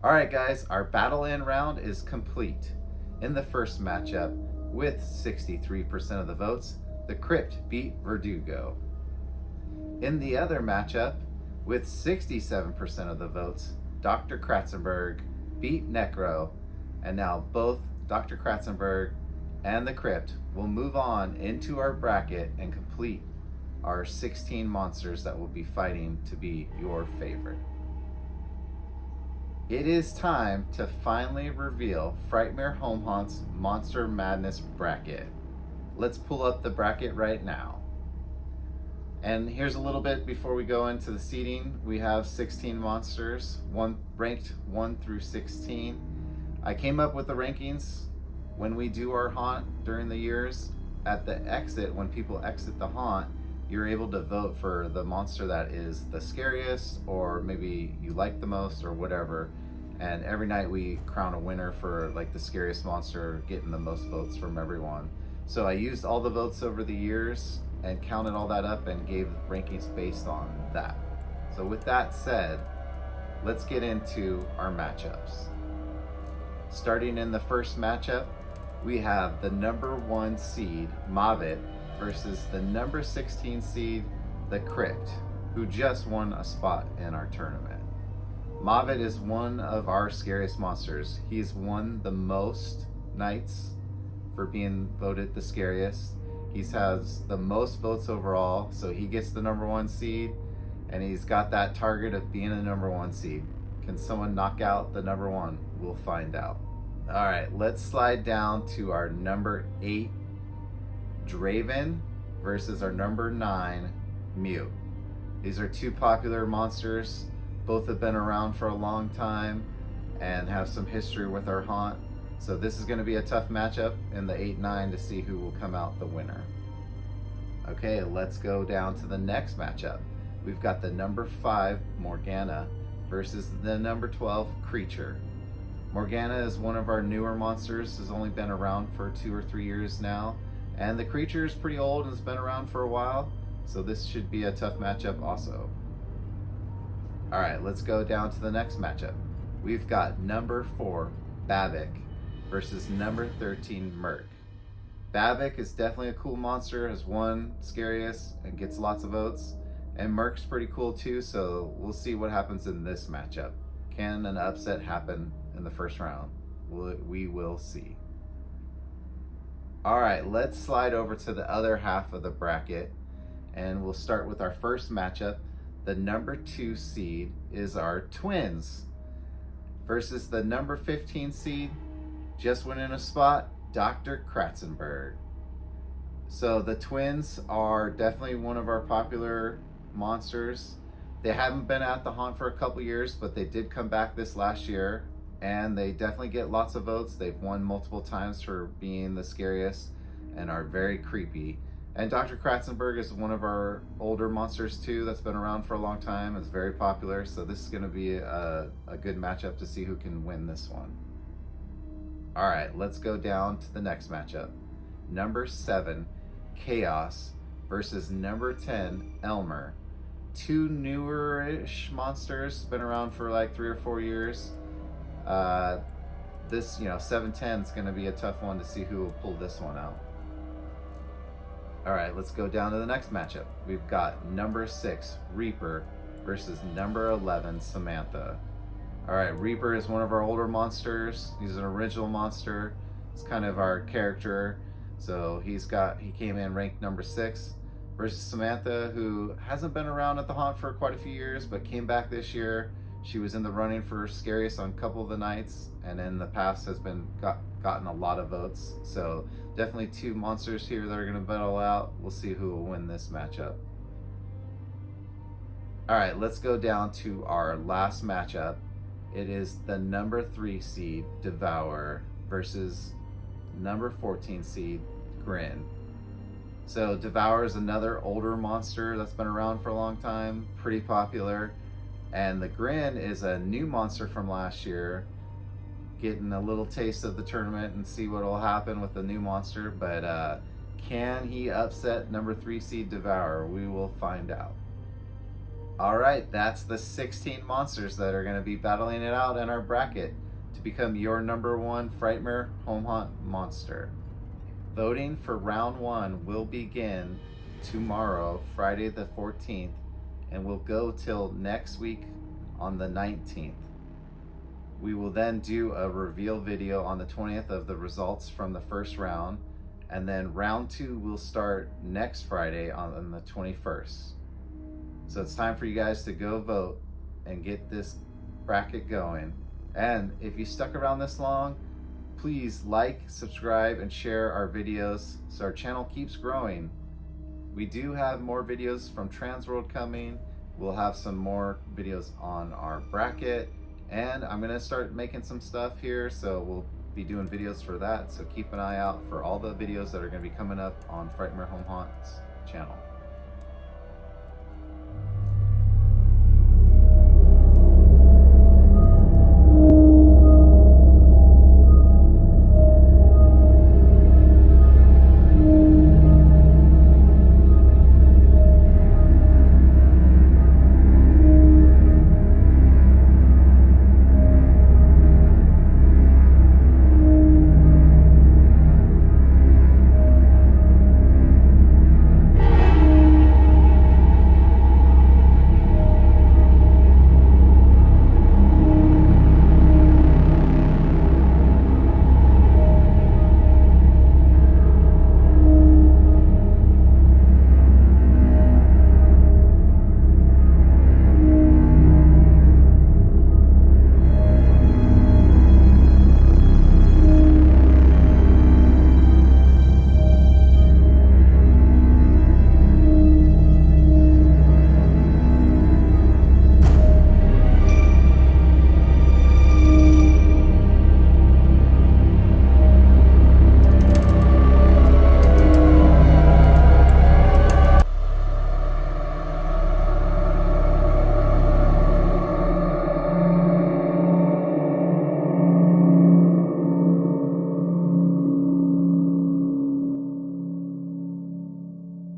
Alright guys, our battle in round is complete. In the first matchup, with 63% of the votes, the Crypt beat Verdugo. In the other matchup, with 67% of the votes, Dr. Kratzenberg beat Necro, and now both Dr. Kratzenberg and the Crypt will move on into our bracket and complete our 16 monsters that will be fighting to be your favorite. It is time to finally reveal Frightmare Home Haunt's Monster Madness bracket. Let's pull up the bracket right now. And here's a little bit before we go into the seating. We have 16 monsters, ranked 1 through 16. I came up with the rankings when we do our haunt during the years. At the exit, when people exit the haunt, you're able to vote for the monster that is the scariest, or maybe you like the most, or whatever. And every night we crown a winner for like the scariest monster, getting the most votes from everyone. So I used all the votes over the years and counted all that up and gave rankings based on that. So with that said, let's get into our matchups. Starting in the first matchup, we have the number 1 seed, Mavet, versus the number 16 seed, the Crypt, who just won a spot in our tournament. Mavet is one of our scariest monsters. He's won the most nights for being voted the scariest. He has the most votes overall, so he gets the number 1 seed, and he's got that target of being a number 1 seed. Can someone knock out the number 1? We'll find out. All right, let's slide down to our number 8, Draven, versus our number 9, Mute. These are two popular monsters. Both have been around for a long time and have some history with our haunt. So this is going to be a tough matchup in the 8-9 to see who will come out the winner. Okay, let's go down to the next matchup. We've got the number 5, Morgana, versus the number 12, Creature. Morgana is one of our newer monsters, has only been around for 2 or 3 years now. And the Creature is pretty old and has been around for a while. So this should be a tough matchup also. All right, let's go down to the next matchup. We've got number 4, Babik, versus number 13, Merc. Babik is definitely a cool monster, has won scariest and gets lots of votes. And Merc's pretty cool too, so we'll see what happens in this matchup. Can an upset happen in the first round? We will see. All right, let's slide over to the other half of the bracket, and we'll start with our first matchup. The number 2 seed is our Twins versus the number 15 seed, just winning a spot, Dr. Kratzenberg. So the Twins are definitely one of our popular monsters. They haven't been at the haunt for a couple years, but they did come back this last year, and they definitely get lots of votes. They've won multiple times for being the scariest and are very creepy. And Dr. Kratzenberg is one of our older monsters too, that's been around for a long time. It's very popular, so this is going to be a good matchup to see who can win this one. All right, let's go down to the next matchup. Number 7, Chaos, versus number 10, Elmer. Two newer-ish monsters, been around for like 3 or 4 years. This, 710 is going to be a tough one to see who will pull this one out. All right, let's go down to the next matchup. We've got number 6, Reaper, versus number 11, Samantha. All right, Reaper is one of our older monsters. He's an original monster. It's kind of our character. So he came in ranked number 6, versus Samantha, who hasn't been around at the haunt for quite a few years, but came back this year. She was in the running for scariest on a couple of the nights, and in the past has gotten a lot of votes. So definitely two monsters here that are going to battle out. We'll see who will win this matchup. All right, let's go down to our last matchup. It is the number 3 seed, Devour, versus number 14 seed, Grin. So Devour is another older monster that's been around for a long time, pretty popular. And the Grin is a new monster from last year, getting a little taste of the tournament and see what will happen with the new monster. But can he upset number 3 seed Devour? We will find out. All right, that's the 16 monsters that are going to be battling it out in our bracket to become your #1 Frightmare Home Haunt monster. Voting for round 1 will begin tomorrow, Friday the 14th, and will go till next week on the 19th. We will then do a reveal video on the 20th of the results from the first round, and then round 2 will start next Friday on the 21st. So it's time for you guys to go vote and get this bracket going. And if you stuck around this long, please like, subscribe, and share our videos so our channel keeps growing. We do have more videos from Transworld coming. We'll have some more videos on our bracket, and I'm gonna start making some stuff here, so we'll be doing videos for that. So keep an eye out for all the videos that are gonna be coming up on Frightmare Home Haunt's channel.